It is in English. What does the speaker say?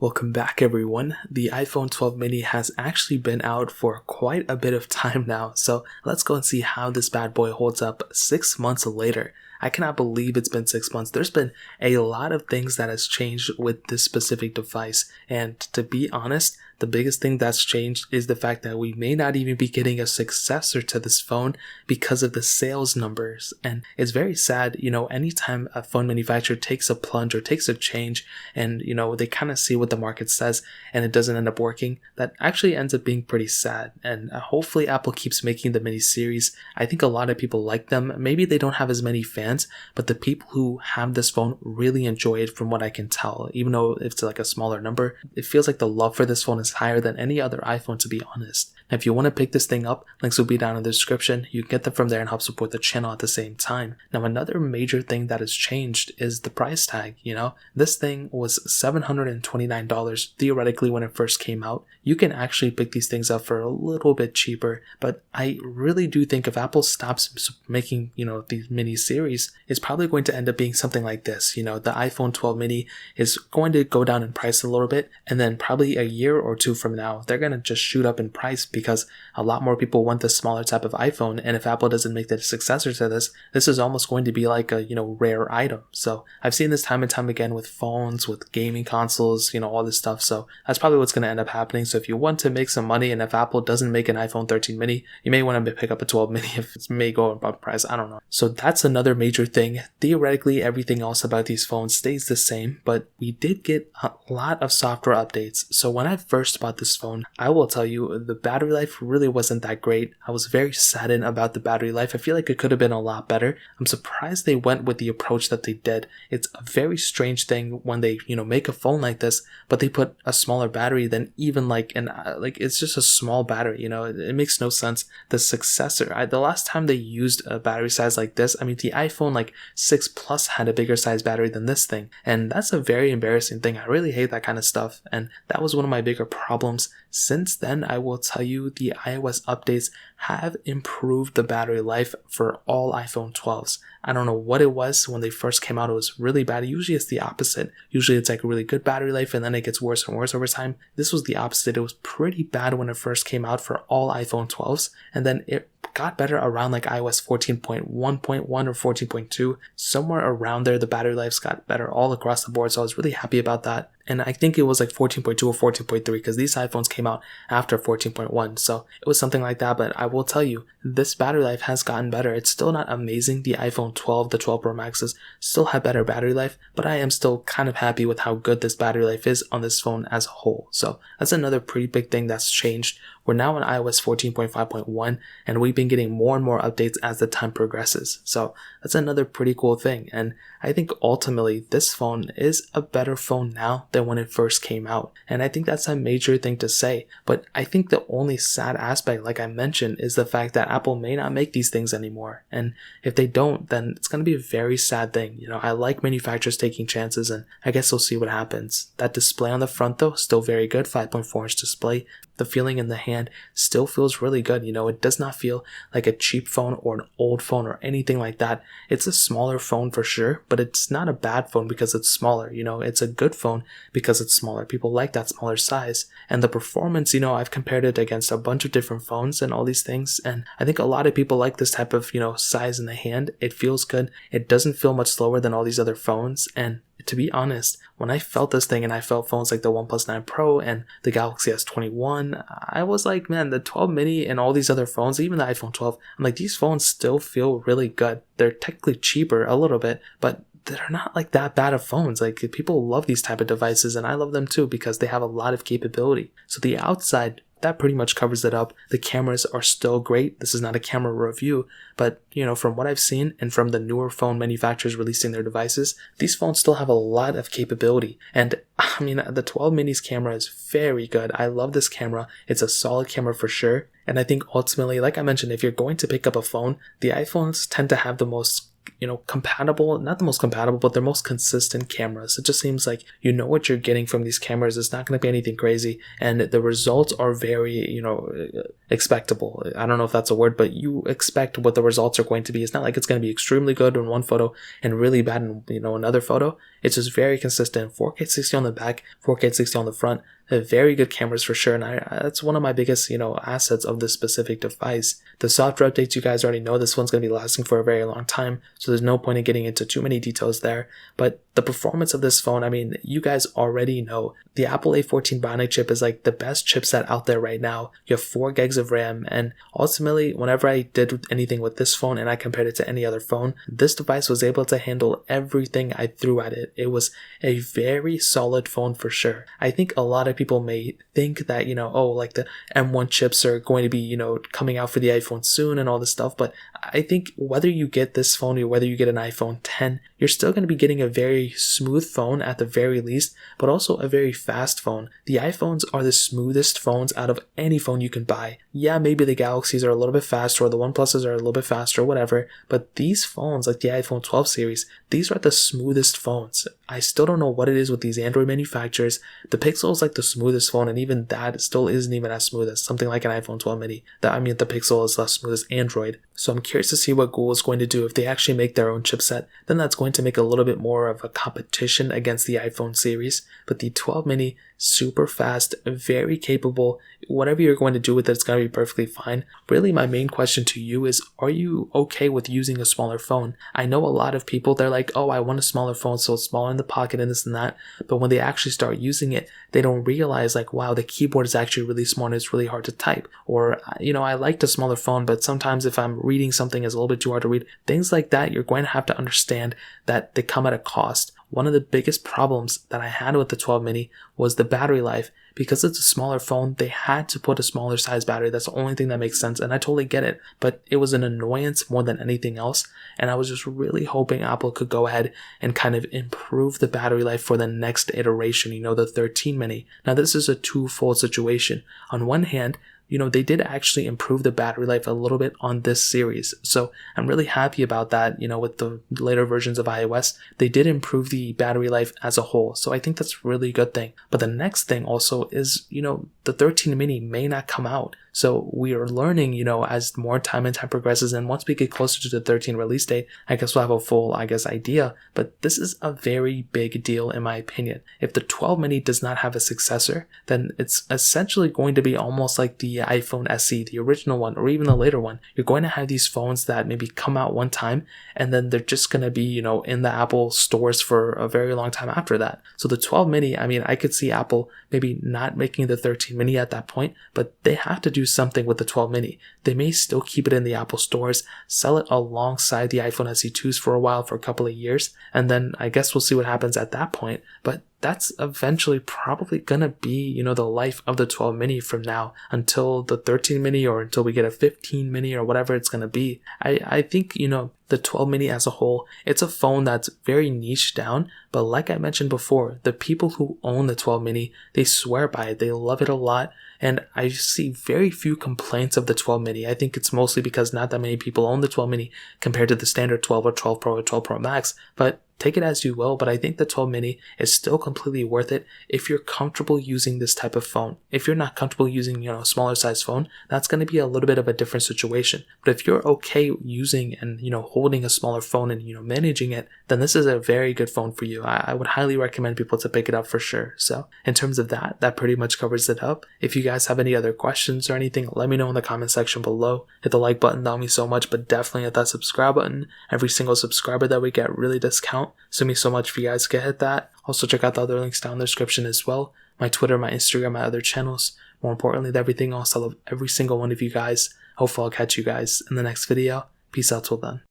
Welcome back everyone. The iPhone 12 mini has actually been out for quite a bit of time now, so let's go and see how this bad boy holds up 6 months later. I cannot believe it's been 6 months. There's been a lot of things that has changed with this specific device, and to be honest, the biggest thing that's changed is the fact that we may not even be getting a successor to this phone because of the sales numbers. And it's very sad, anytime a phone manufacturer takes a plunge or takes a change and, they kind of see what the market says and it doesn't end up working, that actually ends up being pretty sad. And hopefully Apple keeps making the mini series. I think a lot of people like them. Maybe they don't have as many fans, but the people who have this phone really enjoy it from what I can tell. Even though it's like a smaller number, it feels like the love for this phone is higher than any other iPhone, to be honest. Now, if you want to pick this thing up, links will be down in the description. You can get them from there and help support the channel at the same time. Now, another major thing that has changed is the price tag. This thing was $729 theoretically when it first came out. You can actually pick these things up for a little bit cheaper, but I really do think if Apple stops making, these mini series, it's probably going to end up being something like this. The iPhone 12 mini is going to go down in price a little bit, and then probably a year or two from now, they're going to just shoot up in price because a lot more people want the smaller type of iPhone. And if Apple doesn't make the successor to this is almost going to be like a, rare item. So I've seen this time and time again with phones, with gaming consoles, all this stuff. So that's probably what's going to end up happening. So if you want to make some money and if Apple doesn't make an iPhone 13 mini, you may want to pick up a 12 mini if it may go up in price. I don't know. So that's another major thing. Theoretically, everything else about these phones stays the same, but we did get a lot of software updates. So when I first bought this phone, I will tell you the battery life really wasn't that great. I was very saddened about the battery life. I feel like it could have been a lot better. I'm surprised they went with the approach that they did. It's a very strange thing when they, make a phone like this, but they put a smaller battery than even it's just a small battery, it makes no sense. The successor, the last time they used a battery size like this, the iPhone 6 Plus had a bigger size battery than this thing, and that's a very embarrassing thing. I really hate that kind of stuff, and that was one of my bigger problems. Since then, I will tell you the iOS updates have improved the battery life for all iPhone 12s. I don't know what it was when they first came out. It was really bad. Usually it's the opposite. Usually it's like a really good battery life and then it gets worse and worse over time. This was the opposite. It was pretty bad when it first came out for all iPhone 12s, and then it got better around iOS 14.1.1 or 14.2. Somewhere around there, the battery lives got better all across the board, so I was really happy about that. And I think it was 14.2 or 14.3 because these iPhones came out after 14.1. So it was something like that. But I will tell you, this battery life has gotten better. It's still not amazing. The iPhone 12, the 12 Pro Maxes still have better battery life, but I am still kind of happy with how good this battery life is on this phone as a whole. So that's another pretty big thing that's changed. We're now on iOS 14.5.1 and we've been getting more and more updates as the time progresses. So that's another pretty cool thing. And I think ultimately this phone is a better phone now than when it first came out. And I think that's a major thing to say. But I think the only sad aspect, like I mentioned, is the fact that Apple may not make these things anymore. And if they don't, then it's going to be a very sad thing. I like manufacturers taking chances, and I guess we'll see what happens. That display on the front though, still very good, 5.4 inch display. The feeling in the hand still feels really good. It does not feel like a cheap phone or an old phone or anything like that. It's a smaller phone for sure, but it's not a bad phone because it's smaller. It's a good phone because it's smaller. People like that smaller size. And the performance, I've compared it against a bunch of different phones and all these things. And I think a lot of people like this type of, size in the hand. It feels good. It doesn't feel much slower than all these other phones. And to be honest, when I felt this thing and I felt phones like the OnePlus 9 Pro and the Galaxy S21, I was like, man, the 12 mini and all these other phones, even the iPhone 12, I'm like, these phones still feel really good. They're technically cheaper a little bit, but they're not that bad of phones. People love these type of devices, and I love them too because they have a lot of capability. So the outside, that pretty much covers it up. The cameras are still great. This is not a camera review, but from what I've seen and from the newer phone manufacturers releasing their devices, these phones still have a lot of capability. And the 12 mini's camera is very good. I love this camera. It's a solid camera for sure. And I think ultimately, like I mentioned, if you're going to pick up a phone, the iPhones tend to have the most compatible, not the most compatible, but they're most consistent cameras. It just seems like what you're getting from these cameras. It's not going to be anything crazy, and the results are very, expectable. I don't know if that's a word, but you expect what the results are going to be. It's not like it's going to be extremely good in one photo and really bad in, another photo. It's just very consistent. 4K 60 on the back, 4K 60 on the front. Very good cameras for sure, and that's one of my biggest, assets of this specific device. The software updates, you guys already know this one's going to be lasting for a very long time, so there's no point in getting into too many details there. But the performance of this phone, you guys already know. The Apple A14 Bionic chip is like the best chipset out there right now. You have 4 gigs of RAM, and ultimately, whenever I did anything with this phone and I compared it to any other phone, this device was able to handle everything I threw at it. It was a very solid phone for sure. I think a lot of people may think that, like the M1 chips are going to be, coming out for the iPhone soon and all this stuff. But I think whether you get this phone or whether you get an iPhone 10, you're still going to be getting a very smooth phone at the very least, but also a very fast phone. The iPhones are the smoothest phones out of any phone you can buy. Yeah, maybe the Galaxies are a little bit faster or the OnePluses are a little bit faster, whatever. But these phones, like the iPhone 12 series, these are the smoothest phones. I still don't know what it is with these Android manufacturers. The Pixel is like the smoothest phone, and even that still isn't even as smooth as something like an iPhone 12 mini. The Pixel is the smoothest Android. So I'm curious to see what Google is going to do if they actually make their own chipset. Then that's going to make a little bit more of a competition against the iPhone series. But the 12 mini, super fast, very capable. Whatever you're going to do with it, it's going to be perfectly fine. Really, my main question to you is, are you okay with using a smaller phone? I know a lot of people, they're like, oh, I want a smaller phone so it's smaller in the pocket and this and that. But when they actually start using it, they don't realize like, wow, the keyboard is actually really small and it's really hard to type. Or, I liked a smaller phone, but sometimes if I'm reading something it's a little bit too hard to read, things like that, you're going to have to understand that they come at a cost. One of the biggest problems that I had with the 12 mini was the battery life. Because it's a smaller phone, they had to put a smaller size battery. That's the only thing that makes sense, and I totally get it. But it was an annoyance more than anything else, and I was just really hoping Apple could go ahead and kind of improve the battery life for the next iteration, the 13 mini. Now, this is a twofold situation. On one hand, they did actually improve the battery life a little bit on this series. So I'm really happy about that. With the later versions of iOS, they did improve the battery life as a whole. So I think that's really a good thing. But the next thing also is, the 13 mini may not come out. So we are learning, as more time and time progresses, and once we get closer to the 13 release date, I guess we'll have a full, idea. But this is a very big deal in my opinion. If the 12 mini does not have a successor, then it's essentially going to be almost like the iPhone SE, the original one, or even the later one. You're going to have these phones that maybe come out one time, and then they're just going to be, in the Apple stores for a very long time after that. So the 12 mini, I could see Apple maybe not making the 13 mini at that point, but they have to do something with the 12 mini. They may still keep it in the Apple stores, sell it alongside the iPhone SE2s for a while, for a couple of years, and then I guess we'll see what happens at that point. But that's eventually probably gonna be, the life of the 12 mini from now until the 13 mini, or until we get a 15 mini, or whatever it's gonna be. I think, the 12 mini as a whole, it's a phone that's very niche down, but like I mentioned before, the people who own the 12 mini, they swear by it, they love it a lot, and I see very few complaints of the 12 mini. I think it's mostly because not that many people own the 12 mini compared to the standard 12 or 12 Pro or 12 Pro Max, but take it as you will, but I think the 12 mini is still completely worth it if you're comfortable using this type of phone. If you're not comfortable using, a smaller size phone, that's going to be a little bit of a different situation. But if you're okay using and, holding a smaller phone and, managing it, then this is a very good phone for you. I would highly recommend people to pick it up for sure. So in terms of that pretty much covers it up. If you guys have any other questions or anything, let me know in the comment section below. Hit the like button, that would mean so much, but definitely hit that subscribe button. Every single subscriber that we get really does count. So it means so much if you guys can hit that. Also check out the other links down in the description as well. My Twitter, my Instagram, my other channels. More importantly than everything else, I love every single one of you guys. Hopefully I'll catch you guys in the next video. Peace out till then.